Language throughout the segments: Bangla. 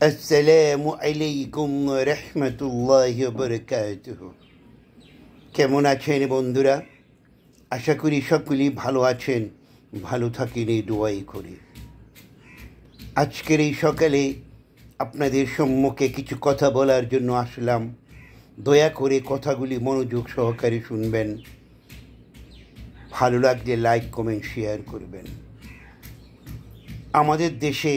আসসালামু আলাইকুম রহমতুল্লাহি ওয়া বারাকাতুহু। কেমন আছেন বন্ধুরা? আশা করি সকলেই ভালো আছেন। ভালো থাকেন এই দোয়াই করি। আজকের এই সকালে আপনাদের সম্মুখে কিছু কথা বলার জন্য আসলাম। দয়া করে কথাগুলি মনোযোগ সহকারে শুনবেন। ভালো লাগলে লাইক কমেন্ট শেয়ার করবেন। আমাদের দেশে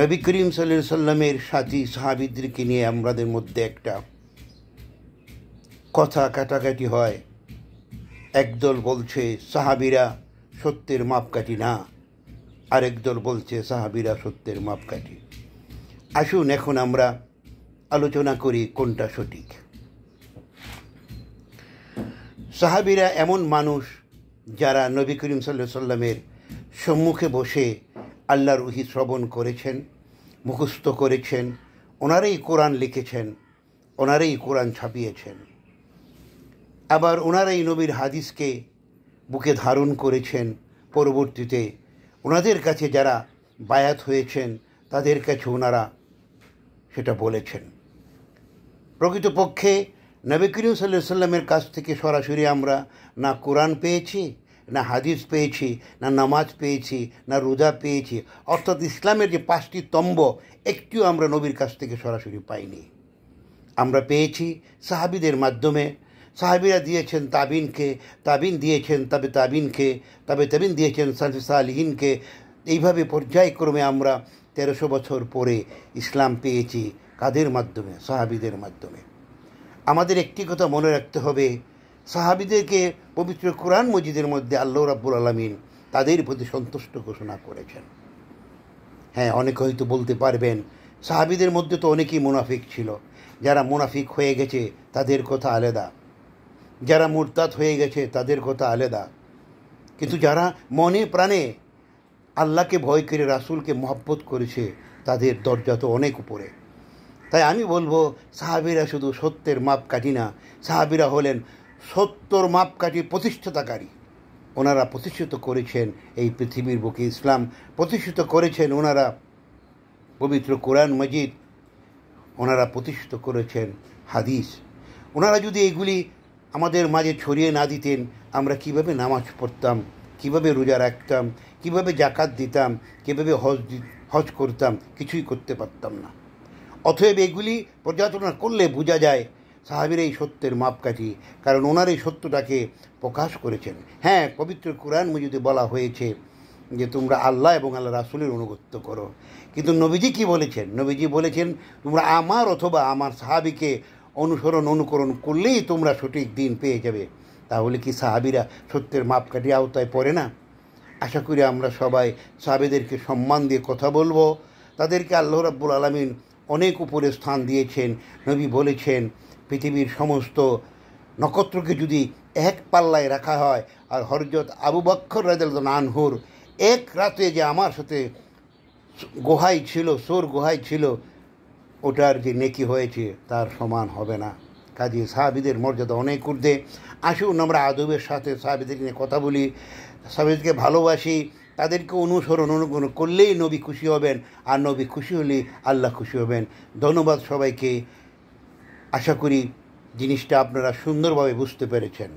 নবী করিম সাল্লাল্লাহু আলাইহি সাল্লামের সাথী সাহাবীদেরকে নিয়ে আমাদের মধ্যে একটা কথা কাটাকাটি হয়। একদল বলছে সাহাবীরা সত্যের মাপকাঠি না, আরেক দল বলছে সাহাবীরা সত্যের মাপকাঠি। আসুন এখন আমরা আলোচনা করি কোনটা সঠিক। সাহাবীরা এমন মানুষ যারা নবী করিম সাল্লাল্লাহু আলাইহি সাল্লামের সম্মুখে বসে আল্লাহর ওহী শ্রবণ করেছেন, মুখস্থ করেছেন, ওনারাই কোরআন লিখেছেন, ওনারাই কোরআন ছাপিয়েছেন। আবার ওনারাই নবীর হাদিসকে বুকে ধারণ করেছেন। পরবর্তীতে ওনাদের কাছে যারা বায়াত হয়েছেন তাদের কাছে ওনারা সেটা বলেছেন। প্রকৃতপক্ষে নবী করিম সাল্লাল্লাহু আলাইহি সাল্লামের কাছ থেকে সরাসরি আমরা না কোরআন পেয়েছি, না হাদিস পেয়েছি, না নামাজ পেয়েছি, না রোজা পেয়েছি। অর্থাৎ ইসলামের যে 5টি স্তম্ভ একটিও আমরা নবীর কাছ থেকে সরাসরি পাইনি। আমরা পেয়েছি সাহাবীদের মাধ্যমে। সাহাবীরা দিয়েছেন তাবিনকে, তাবিন দিয়েছেন তবে তাবিনকে, তবে তাবিন দিয়েছেন সালফে সালিহিনকে। এইভাবে পর্যায়ক্রমে আমরা 1300 বছর পরে ইসলাম পেয়েছি। কাদের মাধ্যমে? সাহাবীদের মাধ্যমে। আমাদের একটি কথা মনে রাখতে হবে, সাহাবীদেরকে পবিত্র কোরআন মজিদের মধ্যে আল্লাহ রাব্বুল আলামিন তাদের প্রতি সন্তুষ্ট ঘোষণা করেছেন। হ্যাঁ, অনেকে হয়তো বলতে পারবেন সাহাবীদের মধ্যে তো অনেকেই মুনাফিক ছিল। যারা মুনাফিক হয়ে গেছে তাদের কথা আলাদা, যারা মুরতাদ হয়ে গেছে তাদের কথা আলাদা, কিন্তু যারা মনে প্রাণে আল্লাহকে ভয় করে রাসূলকে মহব্বত করেছে তাদের দরজা তো অনেক উপরে। তাই আমি বলবো সাহাবীরা শুধু সত্যের মাপকাঠি না, সাহাবীরা হলেন সত্যর মাপকাঠি প্রতিষ্ঠাতাকারী। ওনারা প্রতিষ্ঠিত করেছেন এই পৃথিবীর বুকে ইসলাম, প্রতিষ্ঠিত করেছেন ওনারা পবিত্র কোরআন মজিদ, ওনারা প্রতিষ্ঠিত করেছেন হাদিস। ওনারা যদি এগুলি আমাদের মাঝে ছড়িয়ে না দিতেন, আমরা কিভাবে নামাজ পড়তাম, কিভাবে রোজা রাখতাম, কিভাবে জাকাত দিতাম, কিভাবে হজ করতাম? কিছুই করতে পারতাম না। অতএব এগুলি পর্যালোচনা করলে বোঝা যায় সাহাবীরা এই সত্যের মাপকাঠি, কারণ ওনার এই সত্যটাকে প্রকাশ করেছেন। হ্যাঁ, পবিত্র কোরআন মজিদে বলা হয়েছে যে তোমরা আল্লাহ এবং আল্লাহ রাসূলের অনুগত্য করো, কিন্তু নবীজি কি বলেছেন? নবীজি বলেছেন তোমরা আমার অথবা আমার সাহাবীকে অনুকরণ করলেই তোমরা সঠিক দিন পেয়ে যাবে। তাহলে কি সাহাবীরা সত্যের মাপকাঠি আওতায় পড়ে না? আশা করি আমরা সবাই সাহাবীদেরকে সম্মান দিয়ে কথা বলবো। তাদেরকে আল্লাহ রাব্বুল আলামিন অনেক উপরে স্থান দিয়েছেন। নবী বলেছেন পৃথিবীর সমস্ত নক্ষত্রকে যদি এক পাল্লায় রাখা হয় আর হযরত আবু বকর রাদিয়াল্লাহু আনহুর এক রাতে যে আমার সাথে গুহায় ছিল, সোর গুহায় ছিল, ওটার যে নেকি হয়েছে তার সমান হবে না। কাজে সাহাবীদের মর্যাদা অনেক ঊর্ধ্বে। আসুন আমরা আদবের সাথে সাহাবীদের নিয়ে কথা বলি, সাহাবীদেরকে ভালোবাসি, তাদেরকে অনুকরণ করলেই নবী খুশি হবেন, আর নবী খুশি হলে আল্লাহ খুশি হবেন। ধন্যবাদ সবাইকে। আশা করি জিনিসটা আপনারা সুন্দরভাবে বুঝতে পেরেছেন।